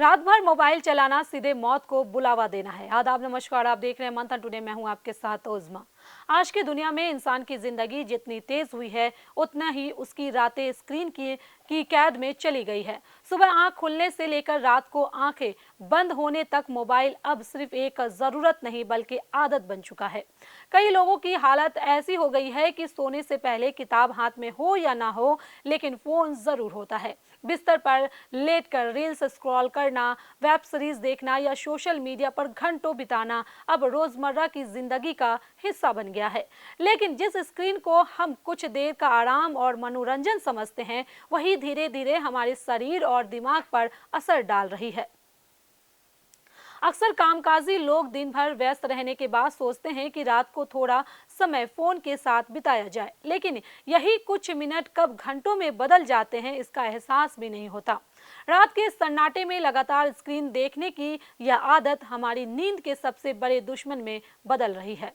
रात भर मोबाइल चलाना सीधे मौत को बुलावा देना है। आदाब, नमस्कार, आप देख रहे हैं मंथन टुडे। मैं हूं आपके साथ ओज़मा। आज की दुनिया में इंसान की जिंदगी जितनी तेज हुई है, उतना ही उसकी रातें स्क्रीन की कैद में चली गई है। सुबह आंख खुलने से लेकर रात को आंखें बंद होने तक मोबाइल अब सिर्फ एक जरूरत नहीं बल्कि आदत बन चुका है। कई लोगों की हालत ऐसी हो गई है कि सोने से पहले किताब हाथ में हो या ना हो, लेकिन फोन जरूर होता है। बिस्तर पर लेटकर रील्स स्क्रॉल करना, वेब सीरीज देखना या सोशल मीडिया पर घंटों बिताना अब रोजमर्रा की जिंदगी का हिस्सा बन गया है। लेकिन जिस स्क्रीन को हम कुछ देर का आराम और मनोरंजन समझते हैं, वही धीरे धीरे हमारे शरीर और दिमाग पर असर डाल रही है। अक्सर कामकाजी लोग दिन भर व्यस्त रहने के बाद सोचते हैं कि रात को थोड़ा समय फोन के साथ बिताया जाए, लेकिन यही कुछ मिनट कब घंटों में बदल जाते हैं इसका एहसास भी नहीं होता। रात के सन्नाटे में लगातार स्क्रीन देखने की यह आदत हमारी नींद के सबसे बड़े दुश्मन में बदल रही है।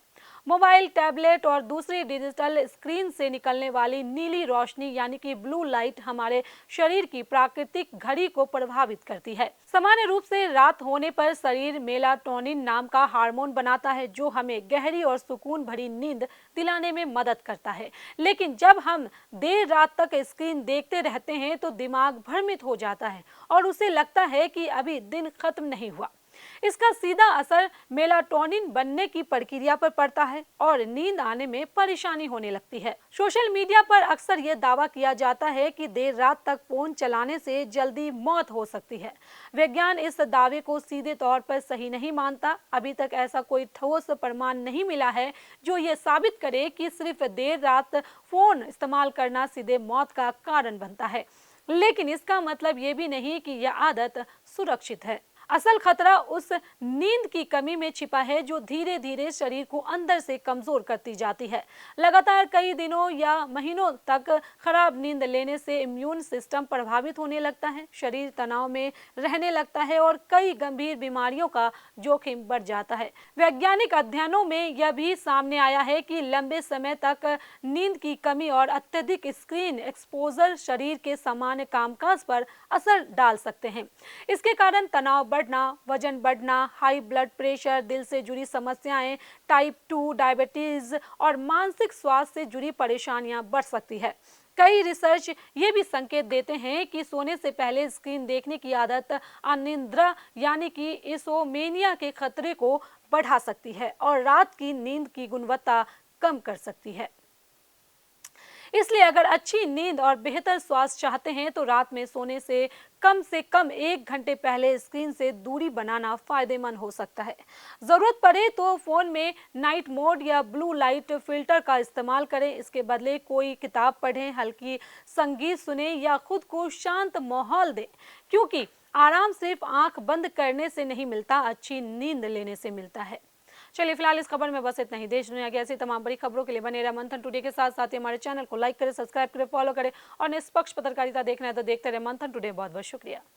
मोबाइल, टैबलेट और दूसरी डिजिटल स्क्रीन से निकलने वाली नीली रोशनी यानी कि ब्लू लाइट हमारे शरीर की प्राकृतिक घड़ी को प्रभावित करती है। सामान्य रूप से रात होने पर शरीर मेलाटोनिन नाम का हार्मोन बनाता है, जो हमें गहरी और सुकून भरी नींद दिलाने में मदद करता है। लेकिन जब हम देर रात तक स्क्रीन देखते रहते हैं तो दिमाग भ्रमित हो जाता है और उसे लगता है कि अभी दिन खत्म नहीं हुआ। इसका सीधा असर मेलाटोनिन बनने की प्रक्रिया पर पड़ता है और नींद आने में परेशानी होने लगती है। सोशल मीडिया पर अक्सर यह दावा किया जाता है कि देर रात तक फोन चलाने से जल्दी मौत हो सकती है। विज्ञान इस दावे को सीधे तौर पर सही नहीं मानता। अभी तक ऐसा कोई ठोस प्रमाण नहीं मिला है जो ये साबित करे कि सिर्फ देर रात फोन इस्तेमाल करना सीधे मौत का कारण बनता है। लेकिन इसका मतलब ये भी नहीं कि यह आदत सुरक्षित है। असल खतरा उस नींद की कमी में छिपा है जो धीरे धीरे शरीर को अंदर से कमजोर करती जाती है। लगातार कई दिनों या महीनों तक खराब नींद लेने से इम्यून सिस्टम प्रभावित होने लगता है, शरीर तनाव में रहने लगता है और कई गंभीर बीमारियों का जोखिम बढ़ जाता है। वैज्ञानिक अध्ययनों में यह भी सामने आया है कि लंबे समय तक नींद की कमी और अत्यधिक स्क्रीन एक्सपोजर शरीर के सामान्य कामकाज पर असर डाल सकते हैं। इसके कारण तनाव बढ़ना, वजन बढ़ना, हाई ब्लड प्रेशर, दिल से जुड़ी समस्याएं, टाइप 2 डायबिटीज और मानसिक स्वास्थ्य से जुड़ी परेशानियां बढ़ सकती है। कई रिसर्च ये भी संकेत देते हैं कि सोने से पहले स्क्रीन देखने की आदत अनिद्रा यानी कि इंसोमेनिया के खतरे को बढ़ा सकती है और रात की नींद की गुणवत्ता कम कर सकती है। इसलिए अगर अच्छी नींद और बेहतर स्वास्थ्य चाहते हैं तो रात में सोने से कम 1 घंटे पहले स्क्रीन से दूरी बनाना फायदेमंद हो सकता है। जरूरत पड़े तो फोन में नाइट मोड या ब्लू लाइट फिल्टर का इस्तेमाल करें। इसके बदले कोई किताब पढ़ें, हल्की संगीत सुने या खुद को शांत माहौल दें, क्योंकि आराम सिर्फ आंख बंद करने से नहीं मिलता, अच्छी नींद लेने से मिलता है। चलिए, फिलहाल इस खबर में बस इतना ही। देश दुनिया की ऐसी तमाम बड़ी खबरों के लिए बने रहे मंथन टुडे के साथ साथ ही हमारे चैनल को लाइक करें, सब्सक्राइब करें, फॉलो करें और निष्पक्ष पत्रकारिता देखना है तो देखते रहे मंथन टुडे। बहुत बहुत शुक्रिया।